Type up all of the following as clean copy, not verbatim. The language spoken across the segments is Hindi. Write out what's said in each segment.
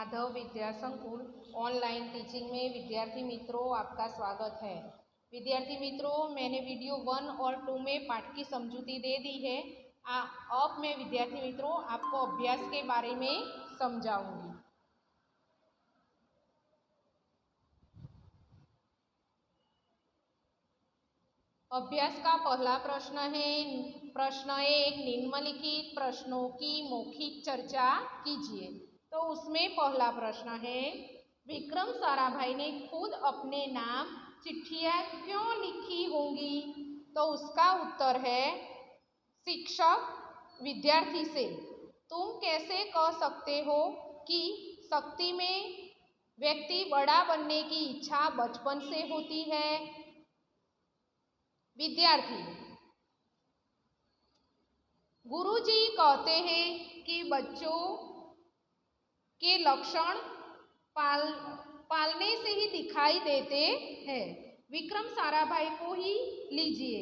माधव विद्या संकुल ऑनलाइन टीचिंग में विद्यार्थी मित्रों आपका स्वागत है। विद्यार्थी मित्रों, मैंने वीडियो 1 और 2 में पाठ की समझूती दे दी है। अब मैं विद्यार्थी मित्रों आपको अभ्यास के बारे में समझाऊंगी। अभ्यास का पहला प्रश्न 1, निम्नलिखित प्रश्नों की मौखिक चर्चा कीजिए। तो उसमें पहला प्रश्न है, विक्रम साराभाई ने खुद अपने नाम चिट्ठियाँ क्यों लिखी होंगी? तो उसका उत्तर है, शिक्षक विद्यार्थी से तुम कैसे कह सकते हो कि शक्ति में व्यक्ति बड़ा बनने की इच्छा बचपन से होती है? विद्यार्थी, गुरुजी कहते हैं कि बच्चों के लक्षण पालने से ही दिखाई देते हैं। विक्रम साराभाई को ही लीजिए,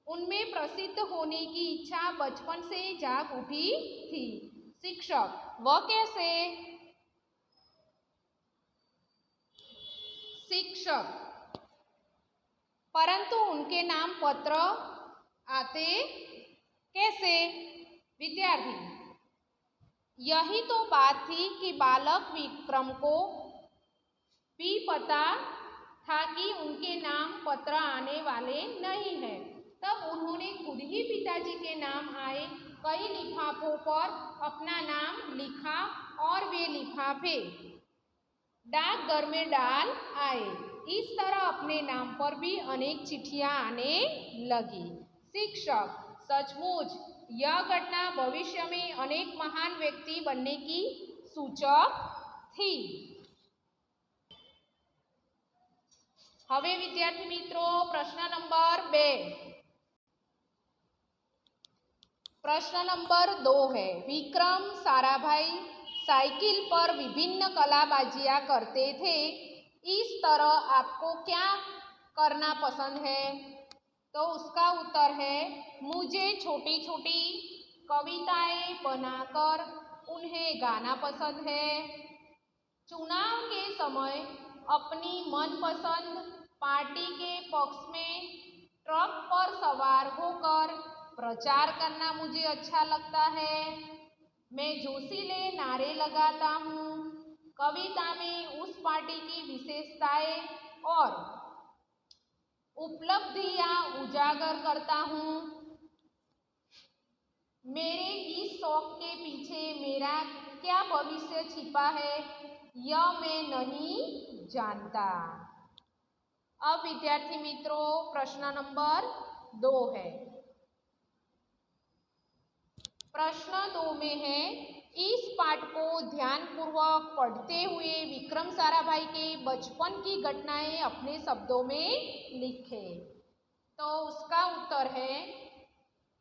उनमें प्रसिद्ध होने की इच्छा बचपन से जाग उठी थी। शिक्षक, वह कैसे? शिक्षक, परंतु उनके नाम पत्र आते कैसे? विद्यार्थी, यही तो बात थी कि बालक विक्रम को भी पता था कि उनके नाम पत्र आने वाले नहीं हैं। तब उन्होंने खुद ही पिताजी के नाम आए कई लिफाफों पर अपना नाम लिखा और वे लिफाफे डाकघर में डाल आए। इस तरह अपने नाम पर भी अनेक चिट्ठियां आने लगी। शिक्षक, सचमुच यह घटना भविष्य में अनेक महान व्यक्ति बनने की सूचक थी। हवे विद्यार्थी मित्रों प्रश्न नंबर 2। प्रश्न नंबर 2 है, विक्रम साराभाई साइकिल पर विभिन्न कलाबाजियां करते थे। इस तरह आपको क्या करना पसंद है? तो उसका उत्तर है, मुझे छोटी छोटी कविताएं बनाकर उन्हें गाना पसंद है। चुनाव के समय अपनी मनपसंद पार्टी के पक्ष में ट्रक पर सवार होकर प्रचार करना मुझे अच्छा लगता है। मैं जोशीले नारे लगाता हूँ। कविता में उस पार्टी की विशेषताएं और उपलब्धियां उजागर करता हूँ। मेरे इस शौक के पीछे मेरा क्या भविष्य छिपा है, यह मैं नहीं जानता। अब विद्यार्थी मित्रों प्रश्न नंबर 2 है। प्रश्न 2 में है, इस पाठ को ध्यानपूर्वक पढ़ते हुए विक्रम साराभाई के बचपन की घटनाएं अपने शब्दों में लिखें। तो उसका उत्तर है,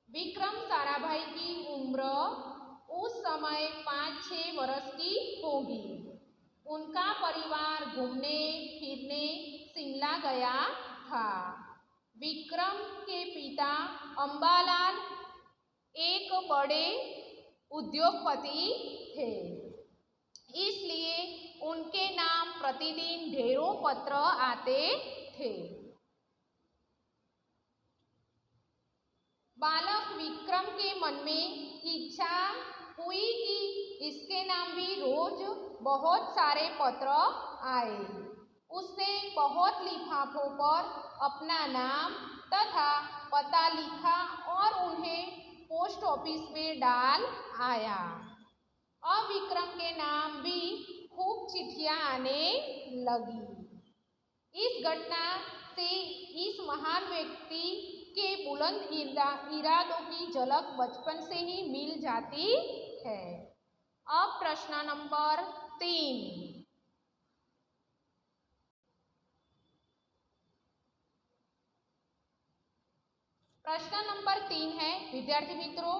विक्रम साराभाई की उम्र उस समय 5-6 वर्ष की होगी। उनका परिवार घूमने फिरने शिमला गया था। विक्रम के पिता अंबालाल एक बड़े उद्योगपति थे, इसलिए उनके नाम प्रतिदिन ढेरों पत्र आते थे। बालक विक्रम के मन में इच्छा हुई कि इसके नाम भी रोज बहुत सारे पत्र आए। उसने बहुत लिफाफों पर अपना नाम तथा पता लिखा और उन्हें पोस्ट ऑफिस में डाल आया। अब विक्रम के नाम भी खूब चिट्ठियां आने लगी। इस घटना से इस महान व्यक्ति के बुलंद इरादों की झलक बचपन से ही मिल जाती है। अब प्रश्न नंबर 3। प्रश्न नंबर 3 है, विद्यार्थी मित्रों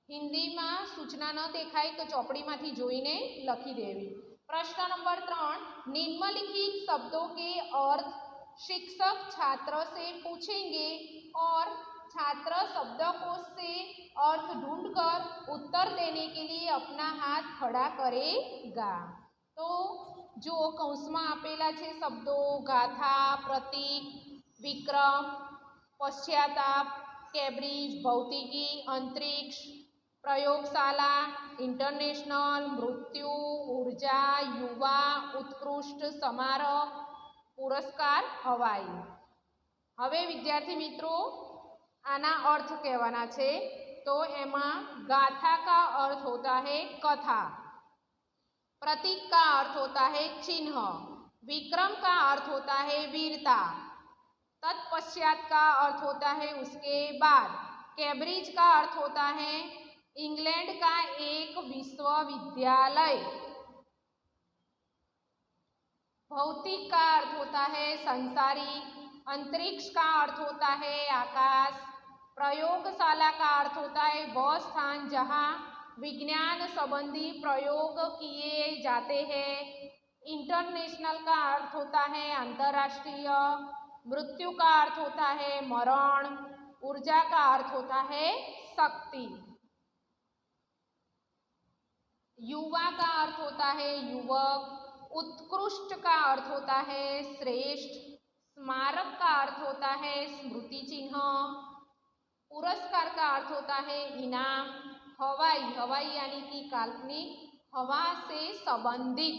हिंदी में सूचना न देखाय तो चौपड़ी में जोईने लखी देवी। प्रश्न नंबर 3, निम्नलिखित शब्दों के अर्थ शिक्षक छात्र से पूछेंगे और छात्र शब्दकोश से अर्थ ढूंढकर उत्तर देने के लिए अपना हाथ खड़ा करेगा। તો જો કૌંસમાં આપેલા છે શબ્દો ગાથા, પ્રતીક, વિક્રમ, પશ્ચાતાપ, કેબ્રિજ, ભૌતિકી, અંતરિક્ષ, પ્રયોગશાલા, ઇન્ટરનેશનલ, મૃત્યુ, ઉર્જા, યુવા, ઉત્કૃષ્ટ, સ્મારક, પુરસ્કાર, હવાઈ। હવે વિદ્યાર્થી મિત્રો આના अर्थ कहवाना છે। तो एमा गाथा का अर्थ होता है कथा, प्रतीक का अर्थ होता है चिन्ह, विक्रम का अर्थ होता है वीरता, तत्पश्चात का अर्थ होता है उसके बाद, कैम्ब्रिज का अर्थ होता है इंग्लैंड का एक विश्वविद्यालय, भौतिक का अर्थ होता है संसारिक, अंतरिक्ष का अर्थ होता है आकाश, प्रयोगशाला का अर्थ होता है वह स्थान जहाँ विज्ञान संबंधी प्रयोग किए जाते हैं, इंटरनेशनल का अर्थ होता है अंतर्राष्ट्रीय, मृत्यु का अर्थ होता है मरण, ऊर्जा का अर्थ होता है शक्ति, युवा का अर्थ होता है युवक, उत्कृष्ट का अर्थ होता है श्रेष्ठ, स्मारक का अर्थ होता है स्मृति चिन्ह, पुरस्कार का अर्थ होता है इनाम, हवाई, हवाई यानी कि काल्पनिक, हवा से संबंधित।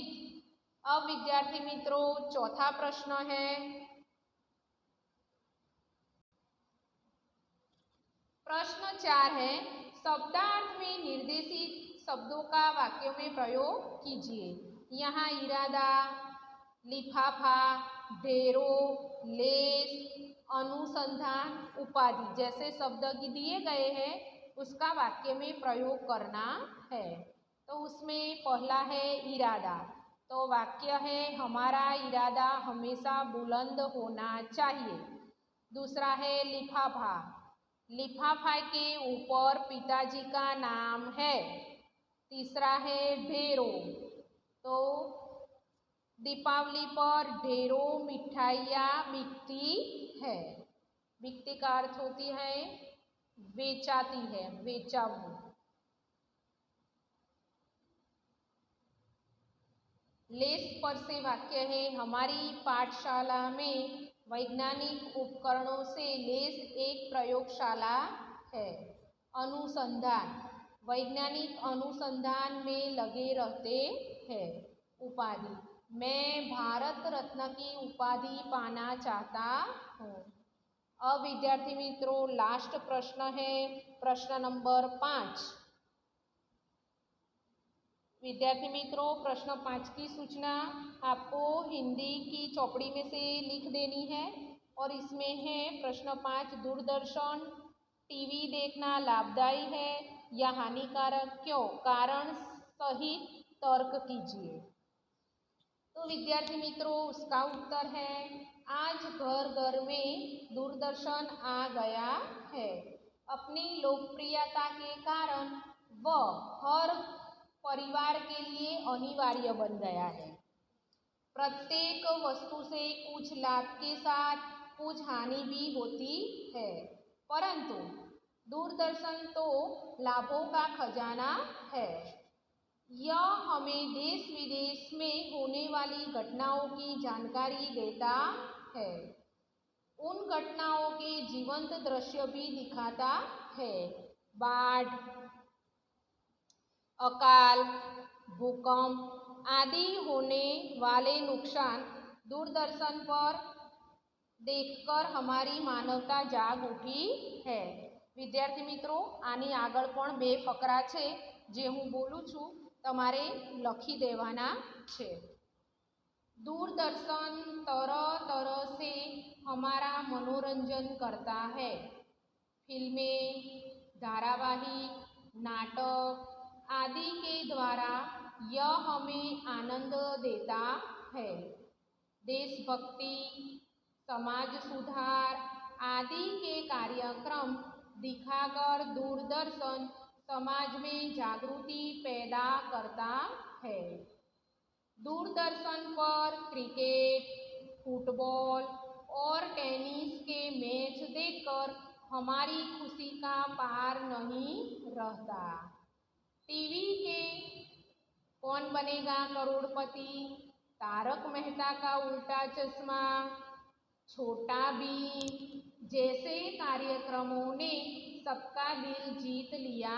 अब विद्यार्थी मित्रों चौथा प्रश्न है, प्रश्न 4 है शब्दार्थ में निर्देशित शब्दों का वाक्यों में प्रयोग कीजिए। यहाँ इरादा, लिफाफा, ढेरों, लेस, अनुसंधान, उपाधि जैसे शब्द दिए गए हैं उसका वाक्य में प्रयोग करना है। तो उसमें पहला है इरादा, तो वाक्य है हमारा इरादा हमेशा बुलंद होना चाहिए। दूसरा है लिफाफा, लिफाफा के ऊपर पिताजी का नाम है। तीसरा है ढेरों, तो दीपावली पर ढेरों मिठाइयाँ बिकती है। बिकती का अर्थ होती है बेचाती है, बेचाऊ। लेस पर से वाक्य है हमारी पाठशाला में वैज्ञानिक उपकरणों से लेस एक प्रयोगशाला है। अनुसंधान, वैज्ञानिक अनुसंधान में लगे रहते हैं। उपाधि, मैं भारत रत्न की उपाधि पाना चाहता हूँ। अब विद्यार्थी मित्रों लास्ट प्रश्न है प्रश्न नंबर 5। विद्यार्थी मित्रों प्रश्न 5 की सूचना आपको हिंदी की चौपड़ी में से लिख देनी है और इसमें है प्रश्न 5 दूरदर्शन टीवी देखना लाभदायी है या हानिकारक, क्यों, कारण सहित तर्क कीजिए। तो विद्यार्थी मित्रों उसका उत्तर है आज घर घर में दूरदर्शन आ गया है। अपनी लोकप्रियता के कारण वह हर परिवार के लिए अनिवार्य बन गया है। प्रत्येक वस्तु से कुछ लाभ के साथ कुछ हानि भी होती है, परंतु दूरदर्शन तो लाभों का खजाना है। यह हमें देश विदेश में होने वाली घटनाओं की जानकारी देता है। उन घटनाओं के जीवंत दृश्य भी दिखाता है। बाढ़, अकाल, भूकंप आदि होने वाले नुकसान दूरदर्शन पर देखकर हमारी मानवता जाग उठी है। विद्यार्थी मित्रों आनी आगळ पण बे फकरा छे जे हूँ बोलूँ छूँ तमारे लखी देवाना छे। दूरदर्शन तरह तरह से हमारा मनोरंजन करता है। फिल्में, धारावाहिक, नाटक आदि के द्वारा यह हमें आनंद देता है। देशभक्ति, समाज सुधार आदि के कार्यक्रम दिखाकर दूरदर्शन समाज में जागृति पैदा करता है। दूरदर्शन पर क्रिकेट, फुटबॉल और टेनिस के मैच देखकर हमारी खुशी का पार नहीं रहता। टीवी के कौन बनेगा करोड़पति, तारक मेहता का उल्टा चश्मा, छोटा भीम जैसे कार्यक्रमों ने सबका दिल जीत लिया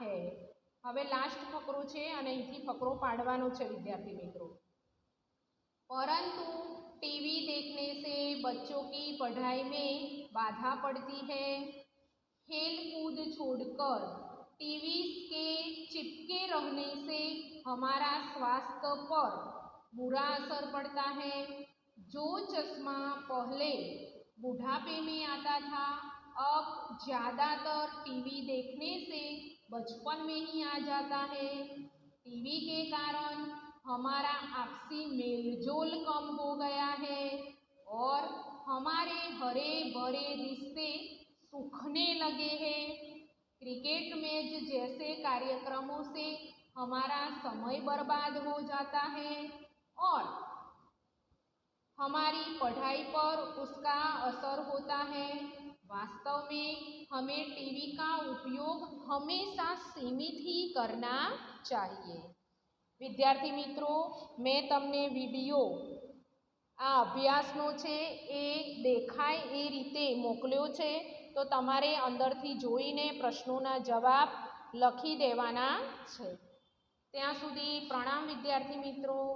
है। હવે લાસ્ટ ફકરો છે અને અહીંથી ફકરો પાડવાનો છે વિદ્યાર્થી મિત્રો। परंतु टीवी देखने से बच्चों की पढ़ाई में बाधा पड़ती है। खेल कूद छोड़कर टीवी के चिपके रहने से हमारा स्वास्थ्य पर बुरा असर पड़ता है। जो चश्मा पहले बुढ़ापे में आता था, अब ज़्यादातर टीवी देखने से बचपन में ही आ जाता है। टीवी के कारण हमारा आपसी मेलजोल कम हो गया है और हमारे हरे भरे रिश्ते सूखने लगे हैं। क्रिकेट मैच जैसे कार्यक्रमों से हमारा समय बर्बाद हो जाता है और हमारी पढ़ाई पर उसका असर होता है। वास्तव में हमें टीवी का उपयोग हमेशा सीमित ही करना चाहिए। विद्यार्थी मित्रों, मैं तमने विडियो आ अभ्यासनो छे ए देखाय ए रीते मोकल्यो छे, तो तमारे अंदरथी जोईने प्रश्नोना जवाब लखी देवाना छे। त्यां सुधी प्रणाम विद्यार्थी मित्रों।